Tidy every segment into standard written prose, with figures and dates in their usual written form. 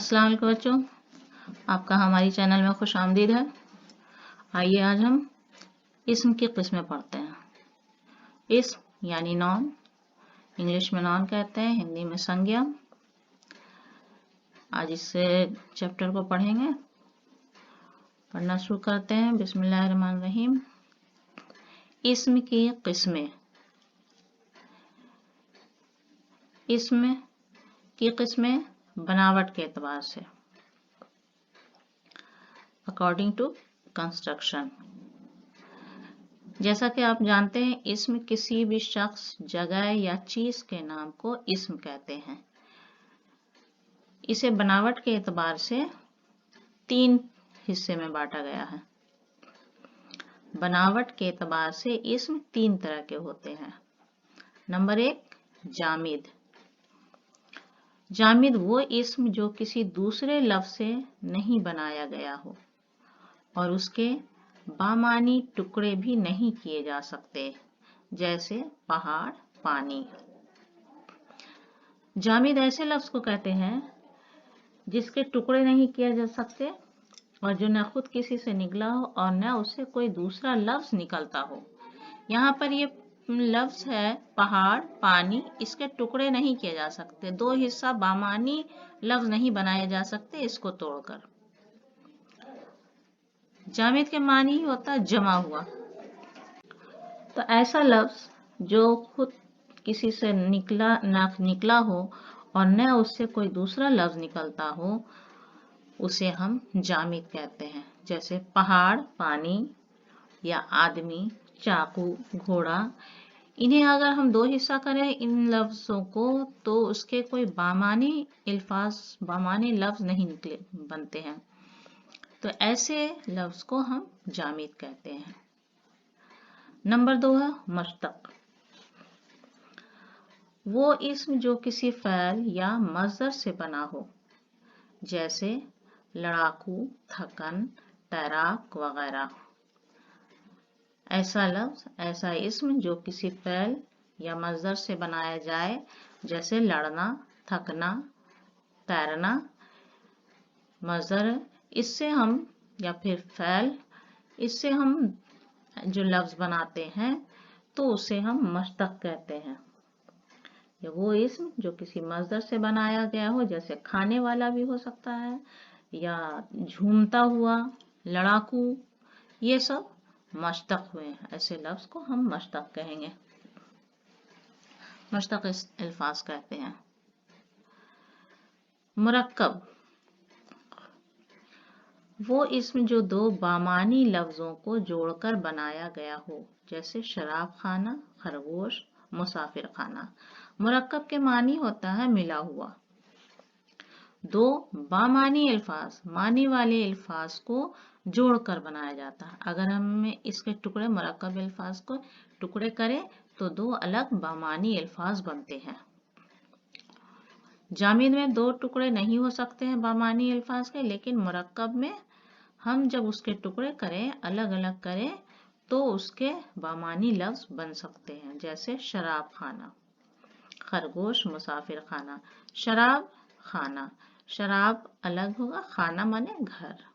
अस्सलाम वालेकुम बच्चों, आपका हमारी चैनल में खुश आमदीद है। आइए आज हम इस्म की किस्में पढ़ते हैं। इस्म यानी नॉन, इंग्लिश में नॉन कहते हैं, हिंदी में संज्ञा। आज इस चैप्टर को पढ़ेंगे। पढ़ना शुरू करते हैं। बिस्मिल्लाहिर्रहमानिर्रहीम। इस्म की किस्में। इस्म की किस्में बनावट के एतबार से, अकॉर्डिंग टू कंस्ट्रक्शन। जैसा कि आप जानते हैं, इस्म किसी भी शख्स, जगह या चीज के नाम को इस्म कहते हैं। इसे बनावट के एतबार से 3 हिस्से में बांटा गया है। बनावट के एतबार से इस्म 3 तरह के होते हैं। नंबर 1, जामिद। जामिद वो इस्म जो किसी दूसरे लफ्ज से नहीं बनाया गया हो और उसके बामानी टुकड़े भी नहीं किए जा सकते, जैसे पहाड़, पानी। जामिद ऐसे लफ्ज को कहते हैं जिसके टुकड़े नहीं किए जा सकते और जो न खुद किसी से निकला हो और न उससे कोई दूसरा लफ्ज निकलता हो। यहाँ पर ये लफ्ज है पहाड़, पानी, इसके टुकड़े नहीं किए जा सकते। 2 हिस्सा बामानी लफ्ज नहीं बनाए जा सकते इसको तोड़कर। जामिद के मानी होता जमा हुआ। तो ऐसा लफ्ज जो खुद किसी से निकला हो और न उससे कोई दूसरा लफ्ज निकलता हो, उसे हम जामिद कहते हैं। जैसे पहाड़, पानी या आदमी, चाकू, घोड़ा। इन्हें अगर हम 2 हिस्सा करें इन लफ्जों को, तो उसके कोई बामानी लफ्ज नहीं बनते हैं। तो ऐसे लफ्ज को हम जामिद कहते हैं। नंबर 2 है मुश्तक। वो इस्म जो किसी फ़ैल या मज़दर से बना हो, जैसे लड़ाकू, थकन, तैराक वगैरह। ऐसा लफ्ज, ऐसा इस्म जो किसी फ़ैल या मज़दर से बनाया जाए, जैसे लड़ना, थकना, तैरना। मज़दर इससे हम या फिर फ़ैल, इससे हम जो लफ्ज बनाते हैं तो उसे हम मुश्तक कहते हैं। या वो इस्म जो किसी मज़दर से बनाया गया हो, जैसे खाने वाला भी हो सकता है या झूमता हुआ, लड़ाकू, ये सब मुश्तक हुए। ऐसे लफ्ज को हम मुश्तक कहेंगे, मुश्तक अल्फाज कहते हैं। मुरक्कब वो इस्म जो 2 बामानी लफ्जों को जोड़कर बनाया गया हो, जैसे शराब खाना, खरगोश, मुसाफिर खाना। मुरक्कब के मानी होता है मिला हुआ। 2 बामानी अल्फाज, मानी वाले अल्फाज को जोड़कर बनाया जाता है। अगर हम इसके टुकड़े, मुरक्कब अल्फाज को टुकड़े करें तो 2 अलग बामानी अल्फाज बनते हैं। जामिद में 2 टुकड़े नहीं हो सकते हैं बामानी अल्फाज के, लेकिन मुरक्कब में हम जब उसके टुकड़े करें, अलग अलग करें, तो उसके बामानी लफ्ज बन सकते हैं। जैसे शराब खाना, खरगोश, मुसाफिर खाना। शराब खाना, शराब अलग होगा, खाना माने घर।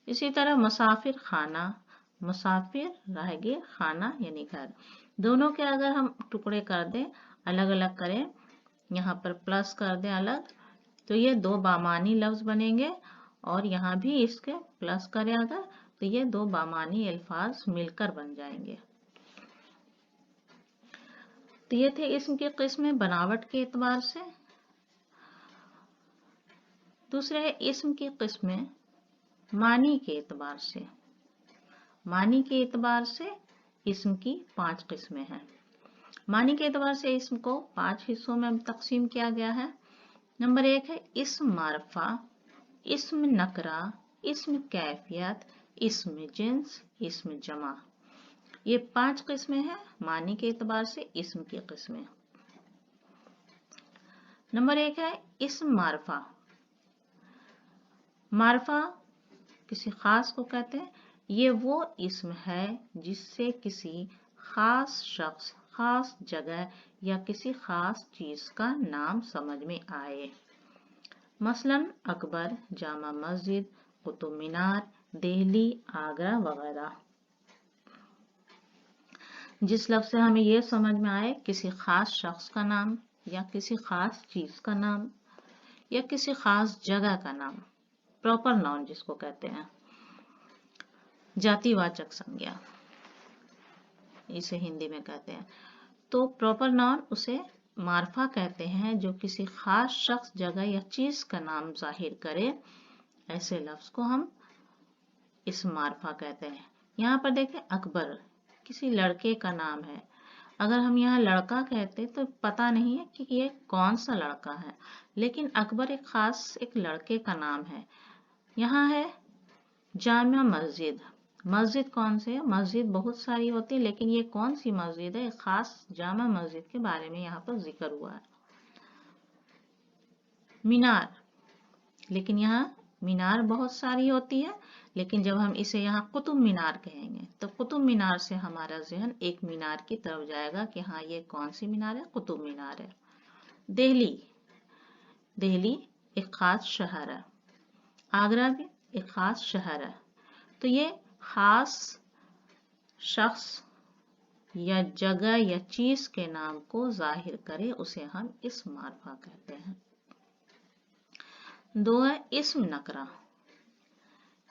इसी तरह मुसाफिर खाना, मुसाफिर राहगीर, खाना यानी घर। दोनों के अगर हम टुकड़े कर दें, अलग अलग करें, यहाँ पर प्लस कर दें अलग, तो ये 2 बामानी लफ्ज बनेंगे। और यहाँ भी इसके प्लस करें अगर, तो ये 2 बामानी अल्फाज मिलकर बन जाएंगे। तो ये थे इस्म की किस्में बनावट के एतबार से। दूसरे है इस्म की किस्में मानी के एतबार से। मानी के एतबार से इस्म की 5 किस्में हैं। मानी के एतबार से इस्म को 5 हिस्सों में तकसीम किया गया है। नंबर 1 है इस्म मारफा, इस्म नकरा, इस्म कैफियत, इस्म जिन्स, इस्म जमा। ये 5 किस्में हैं मानी के एतबार से इस्म की किस्में। नंबर 1 है इस्म मारफा। मारफा किसी खास को कहते हैं। ये वो इस्म है जिससे किसी खास शख्स, खास जगह या किसी खास चीज का नाम समझ में आए। मसलन अकबर, जामा मस्जिद, कुतुब मीनार, दिल्ली, आगरा वगैरह। जिस लफ्ज से हमें ये समझ में आए किसी खास शख्स का नाम या किसी खास चीज का नाम या किसी खास जगह का नाम, प्रॉपर नाउन जिसको कहते हैं, जातिवाचक संज्ञा इसे हिंदी में कहते हैं। तो प्रॉपर नाउन उसे मार्फा कहते हैं जो किसी खास शख्स, जगह या चीज का नाम जाहिर करे। ऐसे लफ्ज को हम इस्म मार्फा कहते हैं। यहाँ पर देखें, अकबर किसी लड़के का नाम है। अगर हम यहाँ लड़का कहते तो पता नहीं है कि ये कौन सा लड़का है, लेकिन अकबर एक खास एक लड़के का नाम है। यहाँ है जामा मस्जिद। मस्जिद कौन से है? मस्जिद बहुत सारी होती है, लेकिन ये कौन सी मस्जिद है? खास जामा मस्जिद के बारे में यहाँ पर जिक्र हुआ है। मीनार, लेकिन यहाँ मीनार बहुत सारी होती है, लेकिन जब हम इसे यहाँ कुतुब मीनार कहेंगे तो कुतुब मीनार से हमारा ज़हन एक मीनार की तरफ जाएगा कि हाँ ये कौन सी मीनार है? कुतुब मीनार है। दिल्ली, दिल्ली एक खास शहर है। आगरा भी एक खास शहर है। तो ये खास शख्स या जगह या चीज के नाम को जाहिर करे, उसे हम इस्म मार्फा कहते हैं। दो है इस्म नकरा।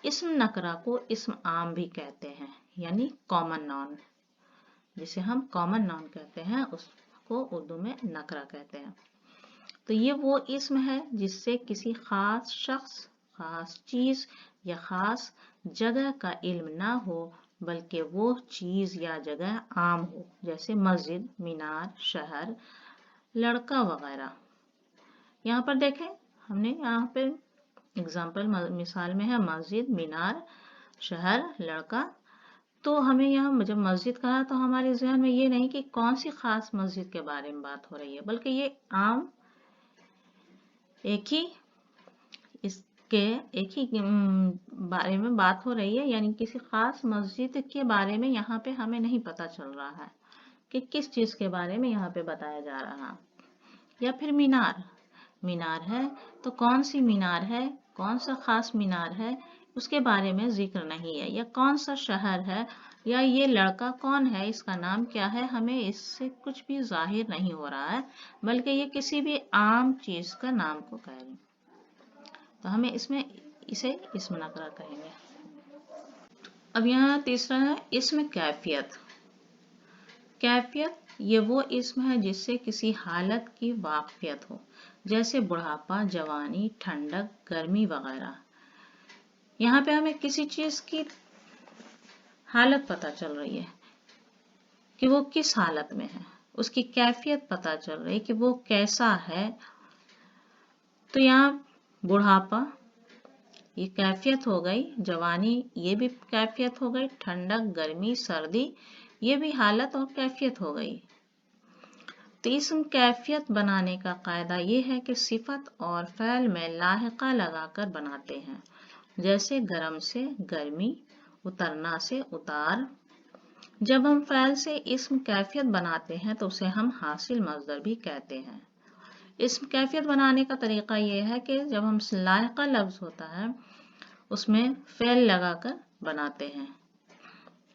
इस्म नकरा को इस्म आम भी कहते हैं, यानी कॉमन नाउन, जिसे हम कॉमन नाउन कहते हैं उसको उर्दू में नकरा कहते हैं। तो ये वो इस्म है जिससे किसी खास शख्स, खास चीज या खास जगह का इल्म ना हो, बल्कि वो चीज या जगह आम हो, जैसे मस्जिद, मीनार, शहर, लड़का वगैरह। यहाँ पर देखें, हमने यहाँ पे एग्जाम्पल मिसाल में है मस्जिद, मीनार, शहर, लड़का। तो हमें यहाँ जब मस्जिद कहा तो हमारे ज़हन में ये नहीं कि कौन सी खास मस्जिद के बारे में बात हो रही है, बल्कि ये आम एक ही बारे में बात हो रही है, यानी किसी खास मस्जिद के बारे में यहाँ पे हमें नहीं पता चल रहा है कि किस चीज के बारे में यहाँ पे बताया जा रहा है। या फिर मीनार, मीनार है तो कौन सी मीनार है, कौन सा खास मीनार है, उसके बारे में जिक्र नहीं है। या कौन सा शहर है, या ये लड़का कौन है, इसका नाम क्या है, हमें इससे कुछ भी जाहिर नहीं हो रहा है, बल्कि ये किसी भी आम चीज का नाम को कह रहे हैं। तो हमें इसमें इसे इस्म नकरा कहेंगे। अब यहाँ तीसरा है इस्म कैफियत। कैफियत ये वो इस्म है जिससे किसी हालत की वाक़फियत हो, जैसे बुढ़ापा, जवानी, ठंडक, गर्मी वगैरह। यहाँ पे हमें किसी चीज की हालत पता चल रही है कि वो किस हालत में है, उसकी कैफियत पता चल रही है कि वो कैसा है। तो यहाँ बुढ़ापा ये कैफियत हो गई, जवानी ये भी कैफियत हो गई, ठंडक, गर्मी, सर्दी ये भी हालत और कैफियत हो गई। तो इस्म कैफियत बनाने का कायदा ये है कि सिफत और फ़ैल में लाहिका लगाकर बनाते हैं, जैसे गरम से गर्मी, उतरना से उतार। जब हम फ़ैल से इस्म कैफियत बनाते हैं तो उसे हम हासिल मज़दर भी कहते हैं। इस्म कैफियत बनाने का तरीका यह है कि जब हम लाहिका लफ्ज़ होता है उसमें फ़ैल लगाकर बनाते हैं।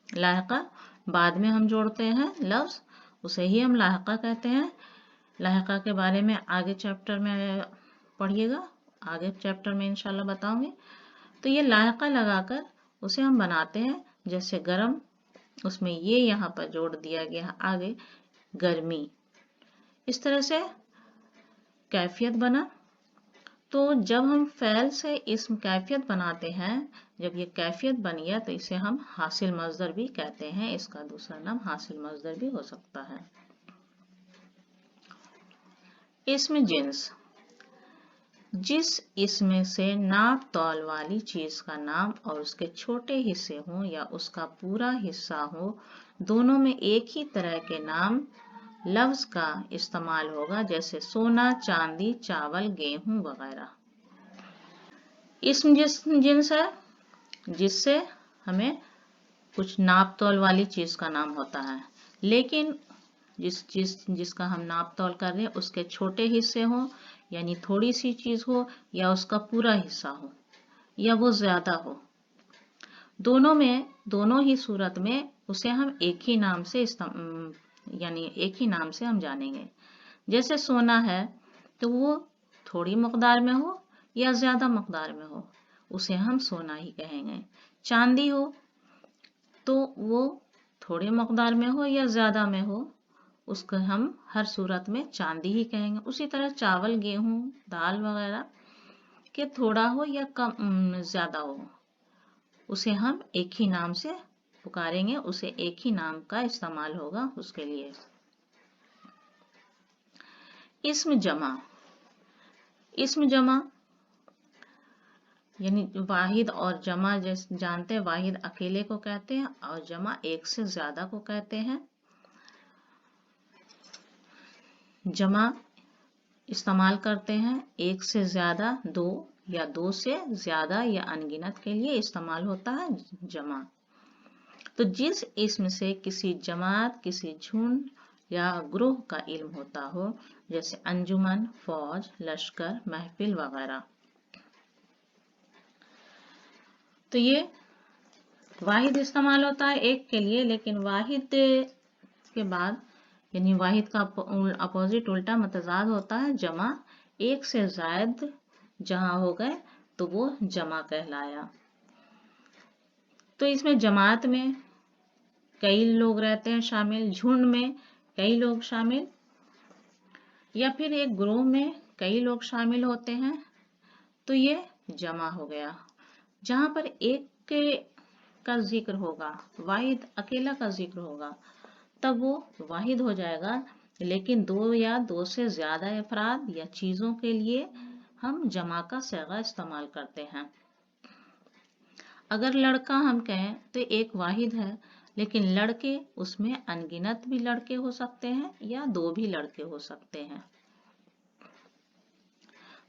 लाहिका बाद में हम जोड़ते हैं लफ्ज़, उसे ही हम लाहिका कहते हैं। लाहिका के बारे में आगे चैप्टर में पढ़िएगा, आगे चैप्टर में इंशाल्लाह बताऊंगी। तो ये लाहिका लगाकर उसे हम बनाते हैं, जैसे गरम, उसमें ये यहाँ पर जोड़ दिया गया आगे गर्मी। इस तरह से कैफियत बना। तो जब हम फ़ैल से इस्म कैफियत बनाते हैं, जब ये कैफियत बन गया तो इसे हम हासिल मज़दर भी कहते हैं। इसका दूसरा नाम हासिल मज़दर भी हो सकता है। इस्म जिन्स, जिस इस्म से नाप तौल वाली चीज का नाम और उसके छोटे हिस्से हों या उसका पूरा हिस्सा हो, दोनों में एक ही तरह के नाम लफ्ज का इस्तेमाल होगा, जैसे सोना, चांदी, चावल, गेहूं वगैरह। इस्म जिन्स है जिससे हमें कुछ नाप तौल वाली चीज का नाम होता है, लेकिन जिसका हम नाप तौल कर रहे हैं उसके छोटे हिस्से हो, यानी थोड़ी सी चीज हो, या उसका पूरा हिस्सा हो, या वो ज्यादा हो। दोनों ही सूरत में उसे हम एक ही नाम से हम जानेंगे। जैसे सोना है तो वो थोड़ी मकदार में हो या ज्यादा मकदार में हो, उसे हम सोना ही कहेंगे। चांदी हो तो वो थोड़ी मकदार में हो या ज्यादा में हो, उसको हम हर सूरत में चांदी ही कहेंगे। उसी तरह चावल, गेहूं, दाल वगैरह के थोड़ा हो या कम ज्यादा हो, उसे हम एक ही नाम से पुकारेंगे, उसे एक ही नाम का इस्तेमाल होगा उसके लिए। इस्म जमा यानी वाहिद और जमा, जैसे जानते हैं वाहिद अकेले को कहते हैं और जमा एक से ज्यादा को कहते हैं। जमा इस्तेमाल करते हैं एक से ज्यादा, दो या दो से ज्यादा या अनगिनत के लिए इस्तेमाल होता है जमा। तो जिस इस्म से किसी जमात, किसी झुंड या ग्रोह का इल्म होता हो, जैसे अंजुमन, फौज, लश्कर, महफिल वगैरह, तो ये वाहिद इस्तेमाल होता है एक के लिए। लेकिन वाहिद के बाद यानी वाहिद का अपोजिट उल्टा मतजाद होता है जमा। एक से ज्यादा जहां हो गए तो वो जमा कहलाया। तो इसमें जमात में कई लोग रहते हैं शामिल, झुंड में कई लोग शामिल, या फिर एक ग्रोह में कई लोग शामिल होते हैं, तो ये जमा हो गया। जहां पर एक का जिक्र होगा, वाहिद अकेला का जिक्र होगा, तब वो वाहिद हो जाएगा। लेकिन दो या दो से ज्यादा अफराद या चीजों के लिए हम जमा का सीगा इस्तेमाल करते हैं। अगर लड़का हम कहें तो एक वाहिद है, लेकिन लड़के उसमें अनगिनत भी लड़के हो सकते हैं या दो भी लड़के हो सकते हैं।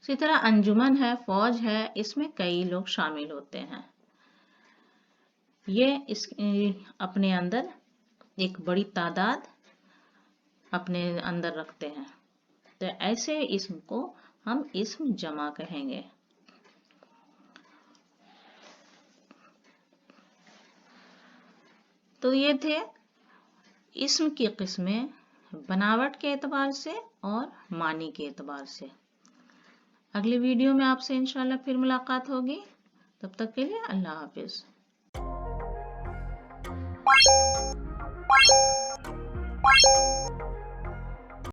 इसी तरह अंजुमन है, फौज है, इसमें कई लोग शामिल होते हैं। ये अपने अंदर एक बड़ी तादाद अपने अंदर रखते हैं, तो ऐसे इस्म को हम इस्म जमा कहेंगे। तो ये थे इस्म की किस्में बनावट के एतबार से और मानी के एतबार से। अगले वीडियो में आपसे इंशाल्लाह फिर मुलाकात होगी। तब तक के लिए अल्लाह हाफिज।